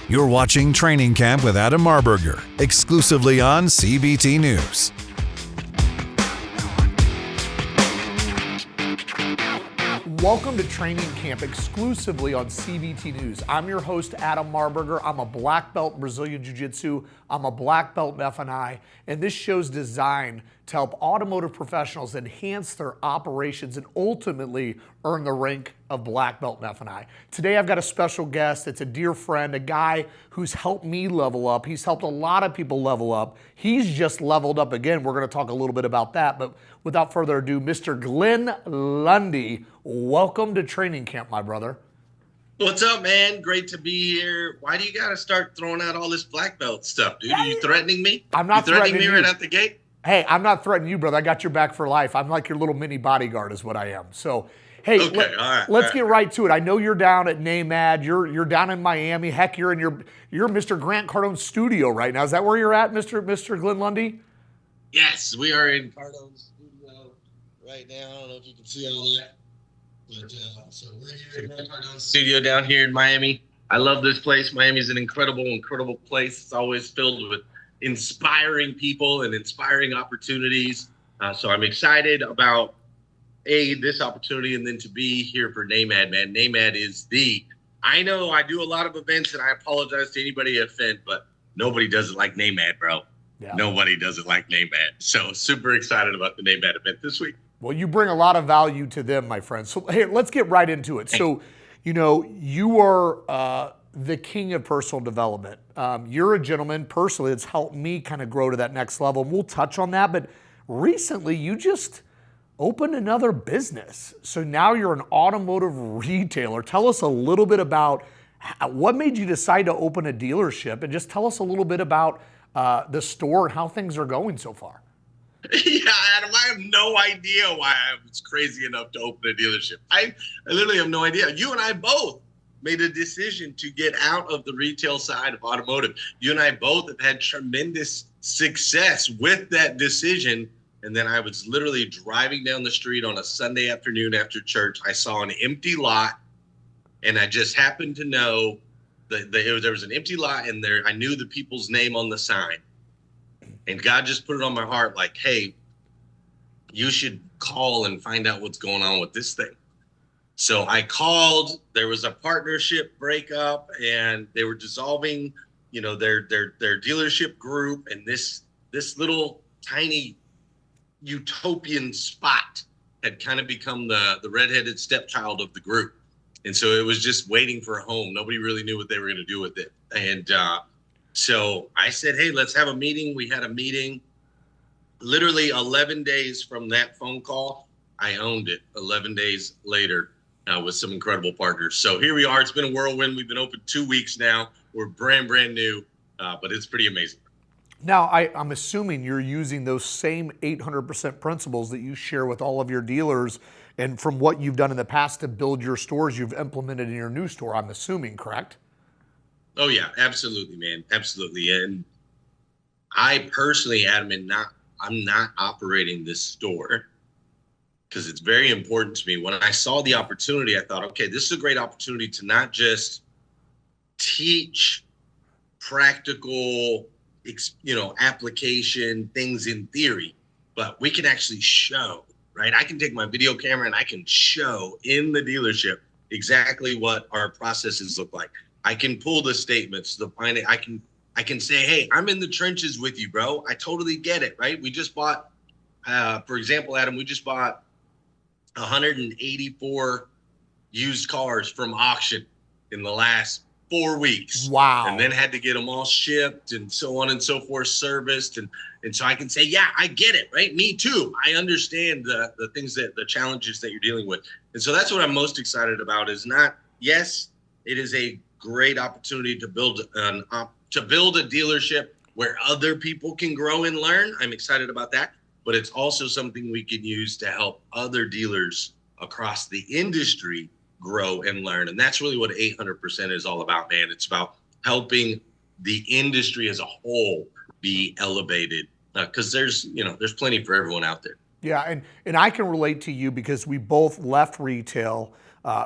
You're watching Training Camp with Adam Marburger, exclusively on CBT News. Welcome to Training Camp exclusively on CBT News. I'm your host, Adam Marburger. I'm a black belt in Brazilian Jiu-Jitsu. I'm a black belt in F&I, and this show's designed to help automotive professionals enhance their operations and ultimately earn the rank of black belt in F&I. Today I've got a special guest. It's a dear friend, a guy who's helped me level up. He's helped a lot of people level up. He's just leveled up again. We're going to talk a little bit about that, but without further ado, Mr. Glenn Lundy, welcome to Training Camp, my brother. What's up, man? Great to be here. Why do you got to start throwing out all this black belt stuff, dude? Are you threatening me? I'm not threatening me you. right out the gate? Hey, I'm not threatening you, brother. I got your back for life. I'm like your little mini bodyguard is what I am. So, hey, let's get right to it. I know you're down at NAMAD. You're down in Miami. Heck, you're in your Mr. Grant Cardone's studio right now. Is that where you're at, Mr. Glenn Lundy? Yes, we are in Cardone's studio right now. I don't know if you can see all that. But, so we're here in Grant Cardone's studio down here in Miami. I love this place. Miami's an incredible place. It's always filled with inspiring people and inspiring opportunities. So I'm excited about this opportunity and then to be here for NAMAD, man. NAMAD is I know I do a lot of events and I apologize to anybody I offend, but nobody does it like NAMAD, bro. Yeah. Nobody does it like NAMAD. So super excited about the NAMAD event this week. Well, you bring a lot of value to them, my friend. So hey, let's get right into it. So, you are the king of personal development. You're a gentleman personally that's helped me kind of grow to that next level. And we'll touch on that. But recently you just opened another business. So now you're an automotive retailer. Tell us a little bit about what made you decide to open a dealership, and just tell us a little bit about the store and how things are going so far. Yeah, Adam, I have no idea why I was crazy enough to open a dealership. I literally have no idea. You and I both made a decision to get out of the retail side of automotive. You and I both have had tremendous success with that decision. And then I was literally driving down the street on a Sunday afternoon after church. I saw an empty lot, and I just happened to know that there was an empty lot in there. I knew the people's name on the sign. And God just put it on my heart like, hey, you should call and find out what's going on with this thing. So I called. There was a partnership breakup, and they were dissolving, their dealership group, and this little tiny utopian spot had kind of become the redheaded stepchild of the group. And so it was just waiting for a home. Nobody really knew what they were going to do with it. And so I said, hey, let's have a meeting. We had a meeting. Literally 11 days from that phone call, I owned it. 11 days later. With some incredible partners. So here we are. It's been a whirlwind. We've been open 2 weeks now. We're brand new, but it's pretty amazing. Now, I'm assuming you're using those same 800% principles that you share with all of your dealers, and from what you've done in the past to build your stores, you've implemented in your new store, I'm assuming, correct? Oh, yeah, absolutely, man. Absolutely. And I personally, Adam, I'm not operating this store, because it's very important to me. When I saw the opportunity, I thought, okay, this is a great opportunity to not just teach practical, application things in theory, but we can actually show, right? I can take my video camera and I can show in the dealership exactly what our processes look like. I can pull the statements, I can say, hey, I'm in the trenches with you, bro. I totally get it, right? We just bought, for example, Adam, we just bought 184 used cars from auction in the last 4 weeks. Wow. And then had to get them all shipped and so on and so forth, serviced. And so I can say, yeah, I get it, right? Me too. I understand the challenges that you're dealing with. And so that's what I'm most excited about is yes, it is a great opportunity to build a dealership where other people can grow and learn. I'm excited about that. But it's also something we can use to help other dealers across the industry grow and learn. And that's really what 800% is all about, man. It's about helping the industry as a whole be elevated, because there's plenty for everyone out there. Yeah, and I can relate to you because we both left retail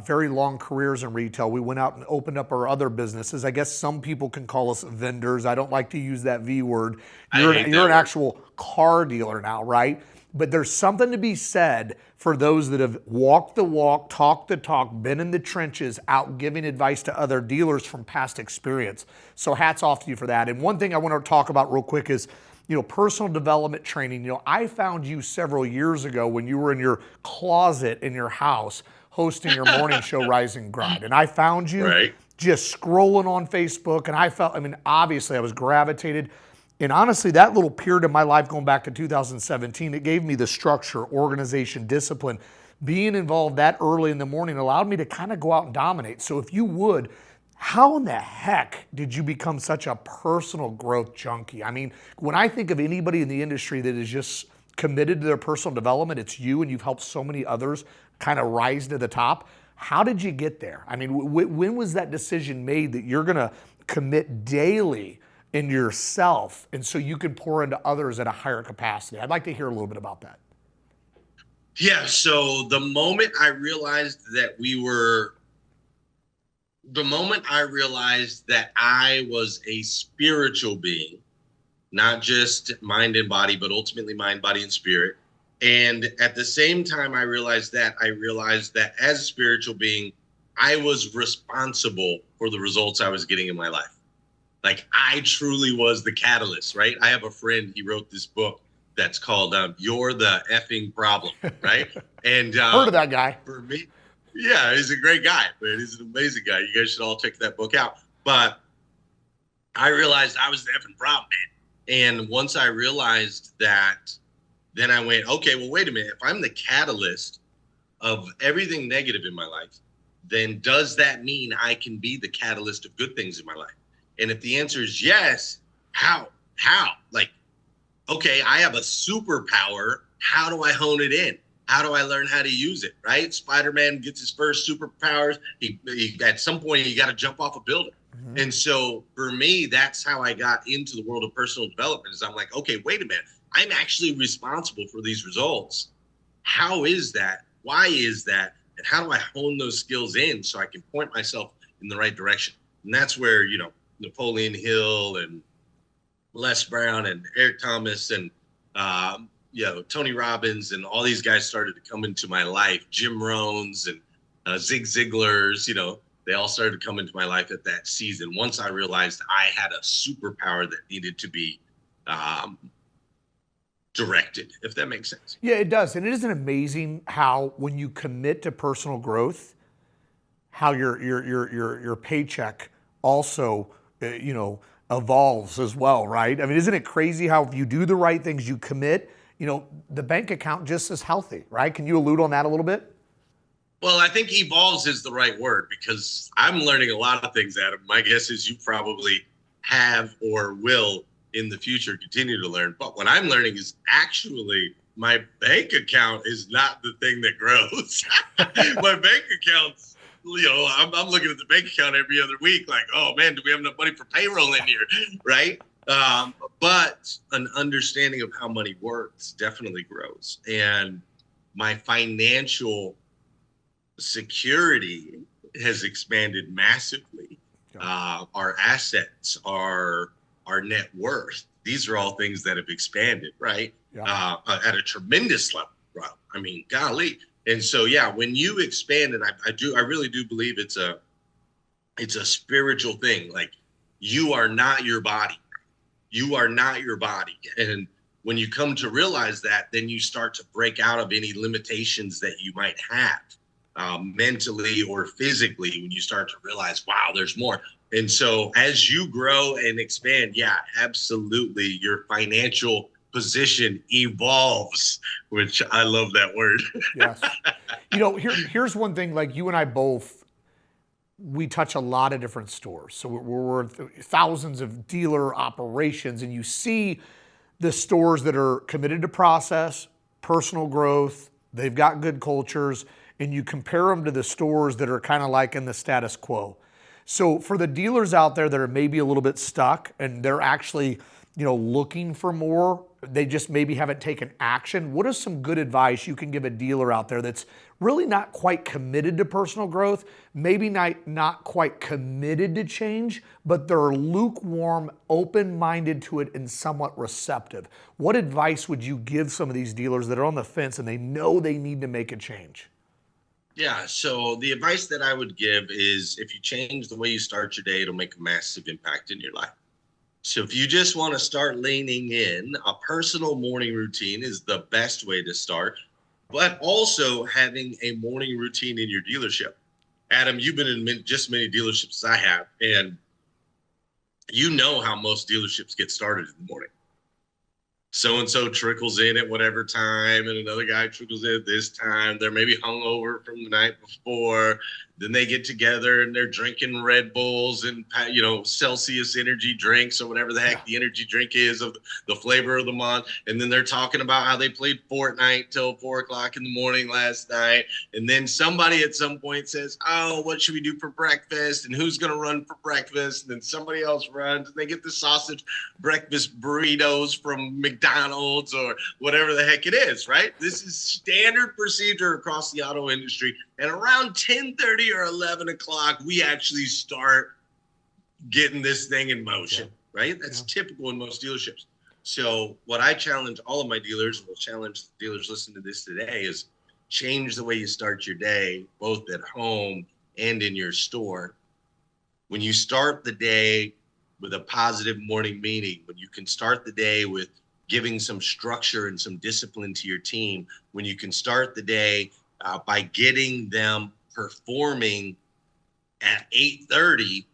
very long careers in retail. We went out and opened up our other businesses. I guess some people can call us vendors. I don't like to use that V word. You're an actual car dealer now, right? But there's something to be said for those that have walked the walk, talked the talk, been in the trenches, out giving advice to other dealers from past experience. So hats off to you for that. And one thing I want to talk about real quick is, personal development training. I found you several years ago when you were in your closet in your house hosting your morning show, Rise and Grind. And I found you just scrolling on Facebook, and obviously I was gravitated. And honestly, that little period of my life going back to 2017, it gave me the structure, organization, discipline. Being involved that early in the morning allowed me to kind of go out and dominate. So if you would, how in the heck did you become such a personal growth junkie? I mean, when I think of anybody in the industry that is just committed to their personal development, it's you, and you've helped so many others kind of rise to the top. How did you get there? I mean, when was that decision made that you're going to commit daily in yourself, and so you can pour into others at a higher capacity? I'd like to hear a little bit about that. Yeah, so the moment I realized that I was a spiritual being, not just mind and body, but ultimately mind, body, and spirit. And at the same time I realized that as a spiritual being, I was responsible for the results I was getting in my life. Like, I truly was the catalyst, right? I have a friend, he wrote this book that's called You're the Effing Problem, right? And heard of that guy. For me, yeah, he's a great guy, man. He's an amazing guy. You guys should all check that book out. But I realized I was the effing problem, man. And once I realized that, then I went, okay, well, wait a minute. If I'm the catalyst of everything negative in my life, then does that mean I can be the catalyst of good things in my life? And if the answer is yes, how? Like, okay, I have a superpower. How do I hone it in? How do I learn how to use it, right? Spider-Man gets his first superpowers. He at some point, you got to jump off a building. Mm-hmm. And so for me, that's how I got into the world of personal development, is I'm like, okay, wait a minute. I'm actually responsible for these results. How is that? Why is that? And how do I hone those skills in so I can point myself in the right direction? And that's where, Napoleon Hill and Les Brown and Eric Thomas and, Tony Robbins and all these guys started to come into my life. Jim Rohn's and Zig Ziglar's, they all started to come into my life at that season. Once I realized I had a superpower that needed to be directed, if that makes sense. Yeah, it does. And it isn't amazing how when you commit to personal growth, how your paycheck also evolves as well, right? I mean, isn't it crazy how if you do the right things, you commit, the bank account just is healthy, right? Can you allude on that a little bit? Well, I think evolves is the right word, because I'm learning a lot of things, Adam. My guess is you probably have or will in the future continue to learn. But what I'm learning is actually my bank account is not the thing that grows. My bank account's, I'm looking at the bank account every other week like, oh man, do we have enough money for payroll in here, right? But an understanding of how money works definitely grows. And my financial security has expanded massively. Our assets, our net worth, these are all things that have expanded, right? Yeah. At a tremendous level. I mean, golly. And so, yeah, when you expand, and I really do believe it's a spiritual thing. Like, you are not your body. You are not your body. And when you come to realize that, then you start to break out of any limitations that you might have mentally or physically, when you start to realize, wow, there's more. And so as you grow and expand, yeah, absolutely, your financial position evolves, which I love that word. Yes. Here's one thing, like you and I both, we touch a lot of different stores. So we're thousands of dealer operations, and you see the stores that are committed to process, personal growth, they've got good cultures, and you compare them to the stores that are kind of like in the status quo. So for the dealers out there that are maybe a little bit stuck and they're actually, looking for more, they just maybe haven't taken action. What is some good advice you can give a dealer out there that's really not quite committed to personal growth, maybe not quite committed to change, but they're lukewarm, open-minded to it, and somewhat receptive? What advice would you give some of these dealers that are on the fence and they know they need to make a change? Yeah, so the advice that I would give is if you change the way you start your day, it'll make a massive impact in your life. So if you just want to start leaning in, a personal morning routine is the best way to start, but also having a morning routine in your dealership. Adam, you've been in just as many dealerships as I have, and you know how most dealerships get started in the morning. So-and-so trickles in at whatever time, and another guy trickles in at this time. They're maybe hungover from the night before. Then they get together and they're drinking Red Bulls and, Celsius energy drinks or whatever the heck the energy drink is of the flavor of the month. And then they're talking about how they played Fortnite till 4 o'clock in the morning last night. And then somebody at some point says, oh, what should we do for breakfast? And who's going to run for breakfast? And then somebody else runs and they get the sausage breakfast burritos from McDonald's or whatever the heck it is, right? This is standard procedure across the auto industry. And around 10:30 or 11 o'clock, we actually start getting this thing in motion, right? That's typical in most dealerships. So what I challenge all of my dealers, and will challenge the dealers listening to this today, is change the way you start your day, both at home and in your store. When you start the day with a positive morning meeting, when you can start the day with giving some structure and some discipline to your team, when you can start the day by getting them performing at 8:30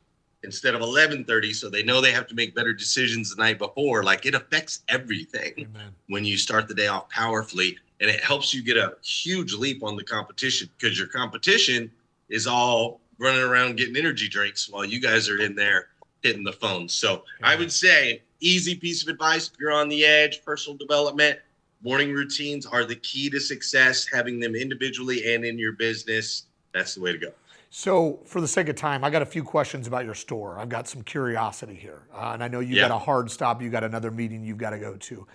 instead of 11:30, so they know they have to make better decisions the night before. Like, it affects everything when you start the day off powerfully, and it helps you get a huge leap on the competition, because your competition is all running around getting energy drinks while you guys are in there hitting the phone. So I would say, easy piece of advice if you're on the edge, personal development, morning routines are the key to success. Having them individually and in your business, that's the way to go. So for the sake of time, I got a few questions about your store. I've got some curiosity here. And I know you got a hard stop. You got another meeting you've got to go to.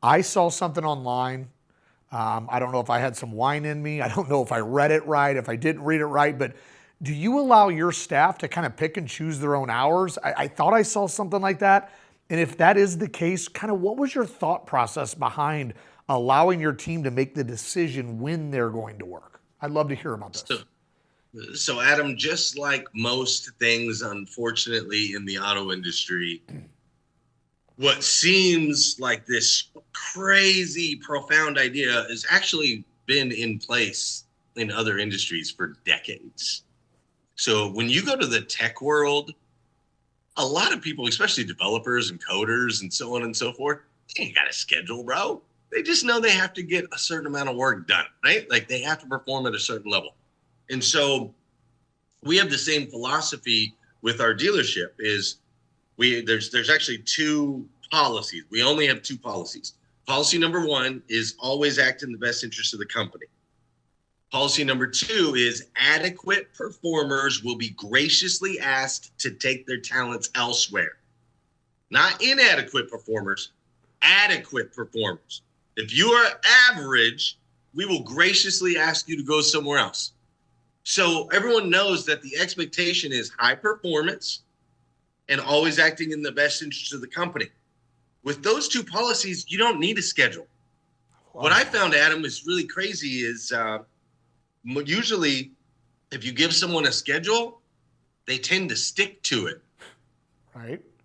I saw something online. I don't know if I had some wine in me. I don't know if I read it right, if I didn't read it right. But do you allow your staff to kind of pick and choose their own hours? I thought I saw something like that. And if that is the case, kind of what was your thought process behind allowing your team to make the decision when they're going to work? I'd love to hear about this. So Adam, just like most things, unfortunately, in the auto industry, what seems like this crazy, profound idea has actually been in place in other industries for decades. So when you go to the tech world, a lot of people, especially developers and coders and so on and so forth, they ain't got a schedule, bro. They just know they have to get a certain amount of work done, right? Like, they have to perform at a certain level. And so we have the same philosophy with our dealership. There's actually two policies. We only have two policies. Policy number one is always act in the best interest of the company. Policy number two is adequate performers will be graciously asked to take their talents elsewhere. Not inadequate performers, adequate performers. If you are average, we will graciously ask you to go somewhere else. So everyone knows that the expectation is high performance and always acting in the best interest of the company. With those two policies, you don't need a schedule. Wow. What I found, Adam, is really crazy is usually if you give someone a schedule, they tend to stick to it.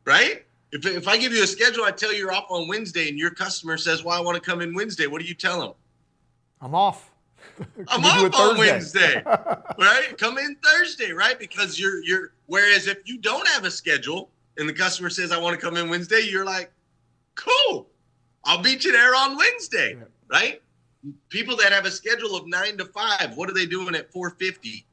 Right? If I give you a schedule, I tell you you're off on Wednesday, and your customer says, well, I want to come in Wednesday. What do you tell them? I'm off. I'm off on Wednesday, right? Come in Thursday, right? Because you're, whereas if you don't have a schedule and the customer says, I want to come in Wednesday, you're like, cool, I'll beat you there on Wednesday, right? People that have a schedule of 9 to 5, what are they doing at 4:50?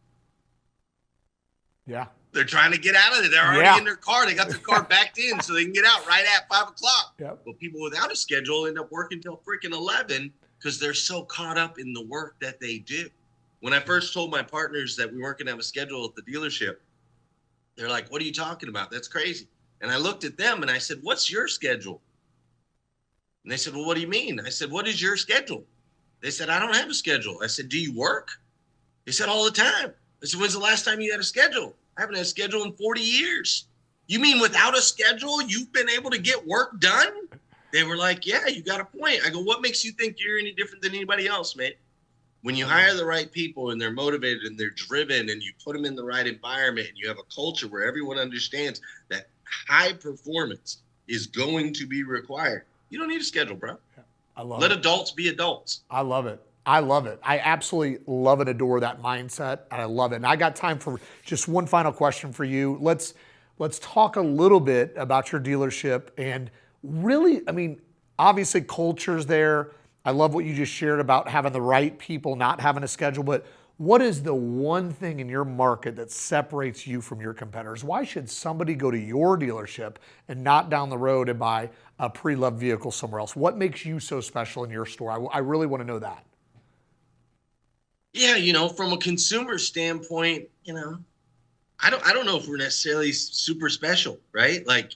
Yeah. They're trying to get out of it. They're already in their car. They got their car backed in so they can get out right at 5 o'clock. Yep. Well, people without a schedule end up working till freaking 11 because they're so caught up in the work that they do. When I first told my partners that we weren't going to have a schedule at the dealership, they're like, what are you talking about? That's crazy. And I looked at them and I said, what's your schedule? And they said, well, what do you mean? I said, what is your schedule? They said, I don't have a schedule. I said, do you work? They said, all the time. I said, when's the last time you had a schedule? I haven't had a schedule in 40 years. You mean without a schedule, you've been able to get work done? They were like, yeah, you got a point. I go, what makes you think you're any different than anybody else, man? When you hire the right people and they're motivated and they're driven and you put them in the right environment and you have a culture where everyone understands that high performance is going to be required, you don't need a schedule, bro. I love Let it. adults be adults. I love it. I love it. I absolutely love and adore that mindset, and I love it. And I got time for just one final question for you. Let's talk a little bit about your dealership and really, I mean, obviously culture's there. I love what you just shared about having the right people, not having a schedule, but what is the one thing in your market that separates you from your competitors? Why should somebody go to your dealership and not down the road and buy a pre-loved vehicle somewhere else? What makes you so special in your store? I really want to know that. Yeah, from a consumer standpoint, I don't know if we're necessarily super special, right? Like,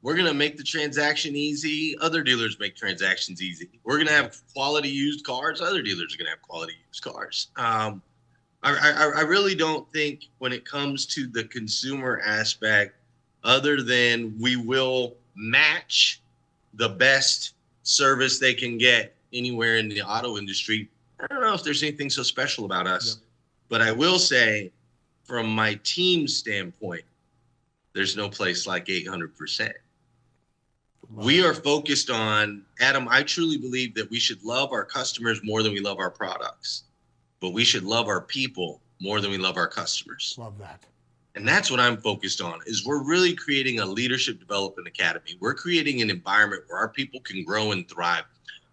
we're going to make the transaction easy. Other dealers make transactions easy. We're going to have quality used cars. Other dealers are going to have quality used cars. I really don't think when it comes to the consumer aspect, other than we will match the best service they can get anywhere in the auto industry, I don't know if there's anything so special about us. Yeah. But I will say, from my team standpoint, there's no place like 800%. We are focused on, Adam, I truly believe that we should love our customers more than we love our products, but we should love our people more than we love our customers. Love that. And that's what I'm focused on, is we're really creating a leadership development academy. We're creating an environment where our people can grow and thrive.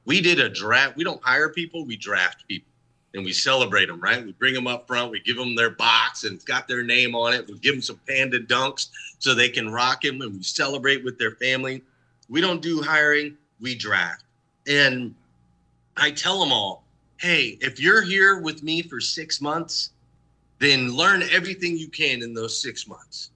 We did a draft. We don't hire people, we draft people. And we celebrate them, right? We bring them up front. We give them their box and it's got their name on it. We give them some Panda Dunks so they can rock them, and we celebrate with their family. We don't do hiring, we draft. And I tell them all, hey, if you're here with me for 6 months, then learn everything you can in those 6 months.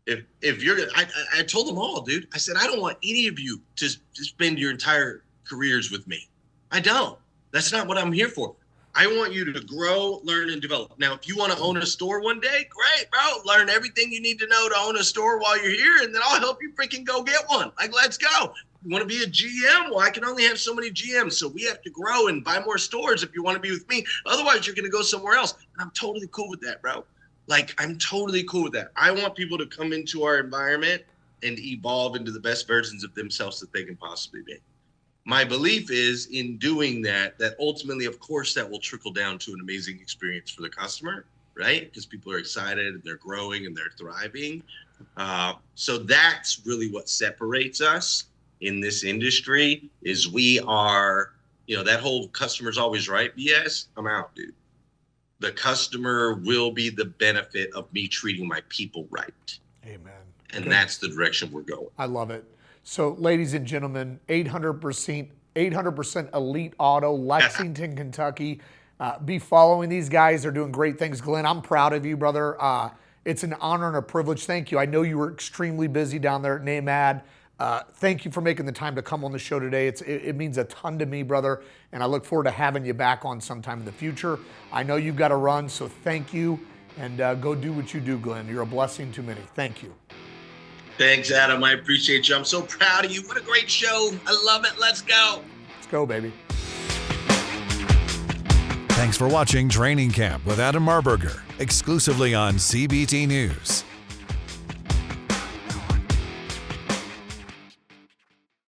If you're, I told them all, dude, I said, I don't want any of you to spend your entire careers with me. I don't. That's not what I'm here for. I want you to grow, learn, and develop. Now, if you want to own a store one day, great, bro. Learn everything you need to know to own a store while you're here, and then I'll help you freaking go get one. Like, let's go. You want to be a GM? Well, I can only have so many GMs, so we have to grow and buy more stores if you want to be with me. Otherwise, you're going to go somewhere else. And I'm totally cool with that, bro. Like, I'm totally cool with that. I want people to come into our environment and evolve into the best versions of themselves that they can possibly be. My belief is, in doing that, that ultimately, of course, that will trickle down to an amazing experience for the customer, right? Because people are excited and they're growing and they're thriving. So that's really what separates us in this industry, is we are, that whole customer's always right. Yes, I'm out, dude. The customer will be the benefit of me treating my people right. Amen. And that's the direction we're going. I love it. So, ladies and gentlemen, 800% Elite Auto, Lexington, Kentucky. Be following these guys. They're doing great things. Glenn, I'm proud of you, brother. It's an honor and a privilege. Thank you. I know you were extremely busy down there at NAMAD. Thank you for making the time to come on the show today. It means a ton to me, brother, and I look forward to having you back on sometime in the future. I know you've got to run, so thank you, and go do what you do, Glenn. You're a blessing to many. Thank you. Thanks, Adam. I appreciate you. I'm so proud of you. What a great show. I love it. Let's go. Let's go, baby. Thanks for watching Training Camp with Adam Marburger, exclusively on CBT News.